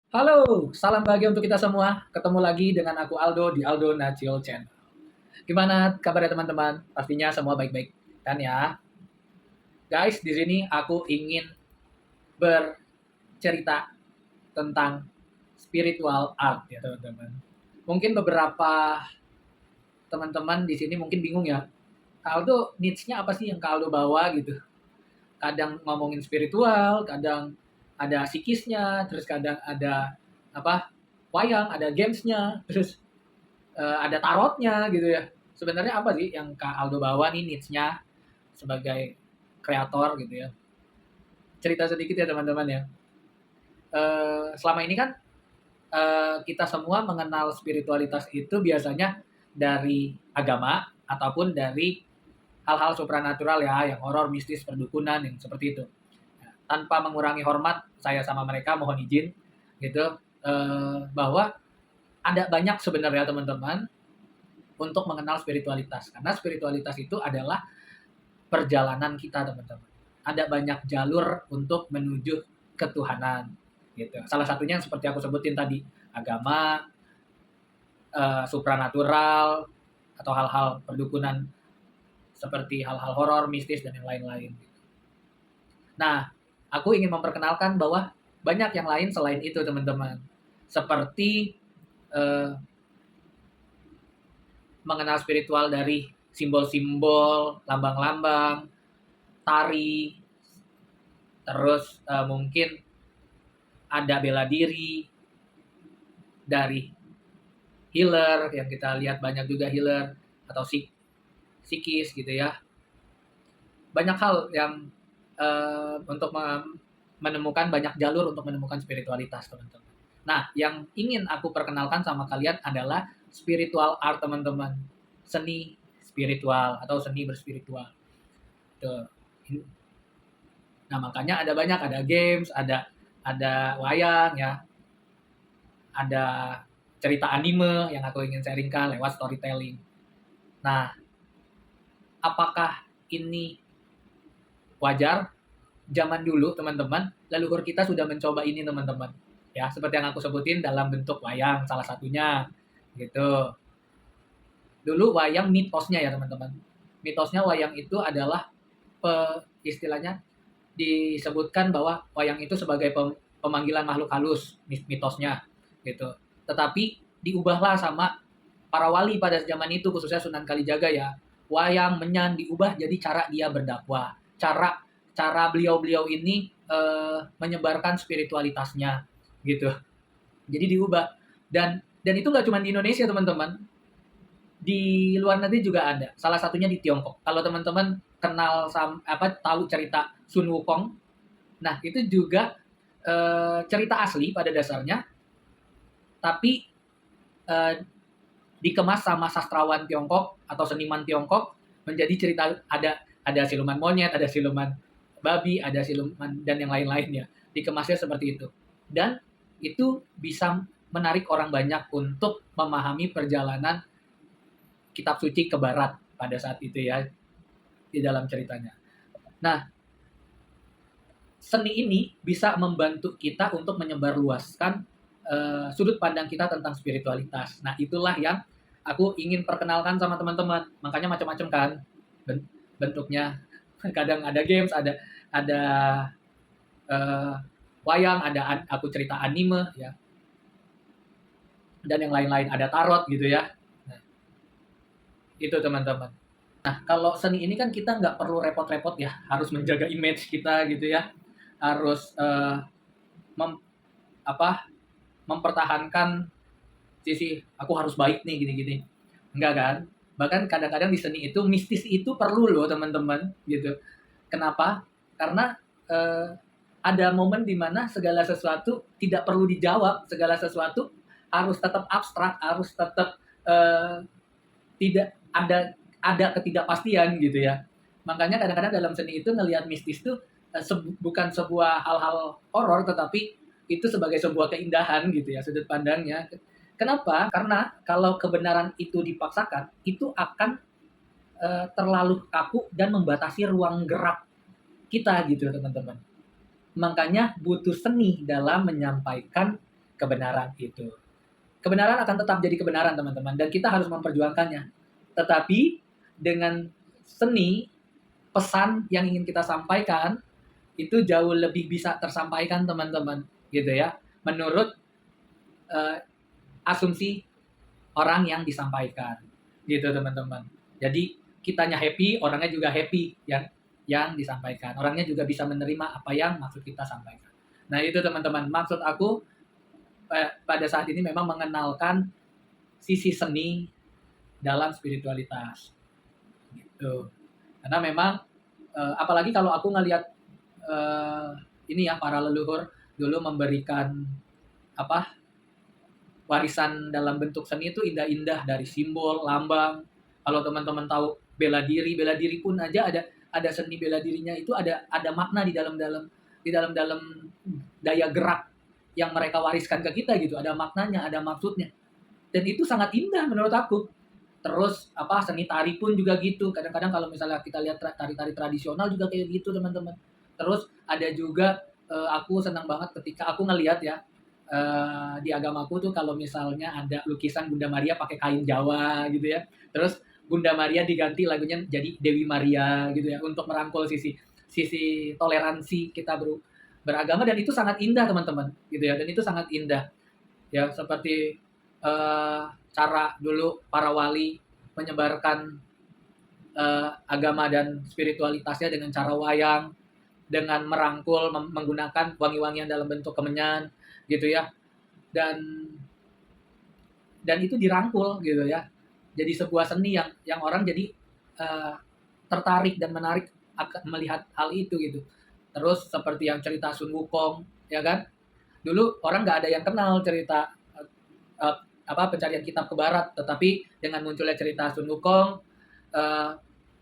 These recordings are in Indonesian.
Halo, salam bahagia untuk kita semua. Ketemu lagi dengan aku Aldo di Aldo Nacio Channel. Gimana kabarnya teman-teman? Pastinya semua baik-baik kan ya. Guys, di sini aku ingin bercerita tentang spiritual art ya teman-teman. Mungkin beberapa teman-teman di sini mungkin bingung ya. Kak Aldo needs-nya apa sih yang Kak Aldo bawa gitu? Kadang ngomongin spiritual, kadang ada psikisnya, terus kadang ada apa? Wayang, ada gamesnya, terus ada tarotnya gitu ya. Sebenarnya apa sih yang Kak Aldo bawa nih needs-nya sebagai kreator gitu ya. Cerita sedikit ya teman-teman ya. Selama ini kan kita semua mengenal spiritualitas itu biasanya dari agama ataupun dari hal-hal supranatural ya, yang horor, mistis, perdukunan, yang seperti itu. Ya, tanpa mengurangi hormat saya sama mereka, mohon izin gitu, bahwa ada banyak sebenarnya teman-teman untuk mengenal spiritualitas. Karena spiritualitas itu adalah perjalanan kita, teman-teman. Ada banyak jalur untuk menuju ketuhanan, gitu. Salah satunya yang seperti aku sebutin tadi, agama, supranatural, atau hal-hal perdukunan seperti hal-hal horor, mistis, dan yang lain-lain. Nah, aku ingin memperkenalkan bahwa banyak yang lain selain itu, teman-teman. Seperti eh, mengenal spiritual dari simbol-simbol, lambang-lambang, tari, terus mungkin ada bela diri dari healer yang kita lihat banyak juga healer atau psikis gitu ya. Banyak hal yang untuk menemukan banyak jalur untuk menemukan spiritualitas teman-teman. Nah, yang ingin aku perkenalkan sama kalian adalah spiritual art teman-teman, seni spiritual atau seni berspiritual. Tuh. Nah, makanya ada banyak, ada games, ada wayang ya, ada cerita anime yang aku ingin sharingkan lewat storytelling. Nah, apakah ini wajar? Zaman dulu teman-teman, leluhur kita sudah mencoba ini teman-teman. Ya, seperti yang aku sebutin dalam bentuk wayang salah satunya gitu. Dulu wayang mitosnya ya teman-teman. Mitosnya wayang itu adalah istilahnya disebutkan bahwa wayang itu sebagai pemanggilan makhluk halus mitosnya gitu. Tetapi diubahlah sama para wali pada zaman itu khususnya Sunan Kalijaga ya. Wayang menyan diubah jadi cara dia berdakwah. Cara cara beliau-beliau ini menyebarkan spiritualitasnya gitu. Jadi diubah dan itu nggak cuma di Indonesia teman-teman. Di luar negeri juga ada. Salah satunya di Tiongkok. Kalau teman-teman kenal tahu cerita Sun Wukong, nah itu juga cerita asli pada dasarnya, tapi eh, dikemas sama sastrawan Tiongkok atau seniman Tiongkok menjadi cerita ada siluman monyet, ada siluman babi, ada siluman dan yang lain-lainnya. Dikemasnya seperti itu. Dan itu bisa menarik orang banyak untuk memahami perjalanan kitab suci ke barat pada saat itu ya di dalam ceritanya. Nah, seni ini bisa membantu kita untuk menyebarluaskan sudut pandang kita tentang spiritualitas. Nah, itulah yang aku ingin perkenalkan sama teman-teman. Makanya macam-macam kan bentuknya. Kadang ada games, ada uh, wayang, ada aku cerita anime ya, dan yang lain-lain, ada tarot gitu ya. Nah, itu teman-teman. Nah, kalau seni ini kan kita nggak perlu repot-repot ya, harus menjaga image kita gitu ya, harus mem, apa mempertahankan sisi aku harus baik nih gini-gini. Enggak kan? Bahkan kadang-kadang di seni itu mistis itu perlu loh teman-teman gitu. Kenapa? Karena ada momen di mana segala sesuatu tidak perlu dijawab, segala sesuatu harus tetap abstrak, harus tetap tidak ada ketidakpastian gitu ya. Makanya kadang-kadang dalam seni itu ngelihat mistis itu bukan sebuah hal-hal horor, tetapi itu sebagai sebuah keindahan gitu ya sudut pandangnya. Kenapa? Karena kalau kebenaran itu dipaksakan, itu akan terlalu kaku dan membatasi ruang gerak kita gitu teman-teman. Makanya butuh seni dalam menyampaikan kebenaran itu. Kebenaran akan tetap jadi kebenaran, teman-teman, dan kita harus memperjuangkannya. Tetapi dengan seni, pesan yang ingin kita sampaikan itu jauh lebih bisa tersampaikan, teman-teman, gitu ya. Menurut asumsi orang yang disampaikan, gitu teman-teman. Jadi kitanya happy, orangnya juga happy yang disampaikan. Orangnya juga bisa menerima apa yang maksud kita sampaikan. Nah itu teman-teman, maksud aku pada saat ini memang mengenalkan sisi seni dalam spiritualitas, gitu. Karena memang apalagi kalau aku ngelihat ini ya, para leluhur dulu memberikan apa warisan dalam bentuk seni itu indah-indah, dari simbol, lambang. Kalau teman-teman tahu bela diri pun aja ada seni bela dirinya, itu ada makna di dalam daya gerak yang mereka wariskan ke kita gitu. Ada maknanya, ada maksudnya. Dan itu sangat indah menurut aku. Terus seni tari pun juga gitu. Kadang-kadang kalau misalnya kita lihat tari-tari tradisional juga kayak gitu, teman-teman. Terus ada juga aku senang banget ketika aku ngelihat ya, di agamaku tuh kalau misalnya ada lukisan Bunda Maria pakai kain Jawa gitu ya. Terus Bunda Maria diganti lagunya jadi Dewi Maria gitu ya, untuk merangkul sisi toleransi kita beragama, dan itu sangat indah, teman-teman, gitu ya. Dan itu sangat indah. Ya seperti cara dulu para wali menyebarkan agama dan spiritualitasnya dengan cara wayang, dengan merangkul menggunakan wangi-wangian dalam bentuk kemenyan gitu ya, dan itu dirangkul gitu ya, jadi sebuah seni yang orang jadi tertarik dan menarik melihat hal itu gitu. Terus seperti yang cerita Sun Wukong ya kan, dulu orang nggak ada yang kenal cerita uh, pencarian kitab ke barat, tetapi dengan munculnya cerita Sun Wukong, uh,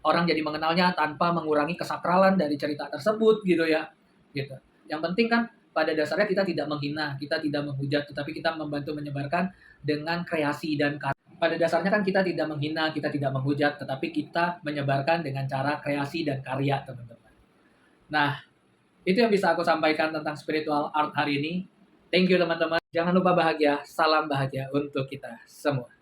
orang jadi mengenalnya tanpa mengurangi kesakralan dari cerita tersebut gitu ya, gitu. Yang penting kan pada dasarnya kita tidak menghina, kita tidak menghujat, tetapi kita membantu menyebarkan dengan kreasi dan karya. Pada dasarnya kan kita tidak menghina, kita tidak menghujat, tetapi kita menyebarkan dengan cara kreasi dan karya, teman-teman. Nah, itu yang bisa aku sampaikan tentang spiritual art hari ini. Thank you, teman-teman. Jangan lupa bahagia, salam bahagia untuk kita semua.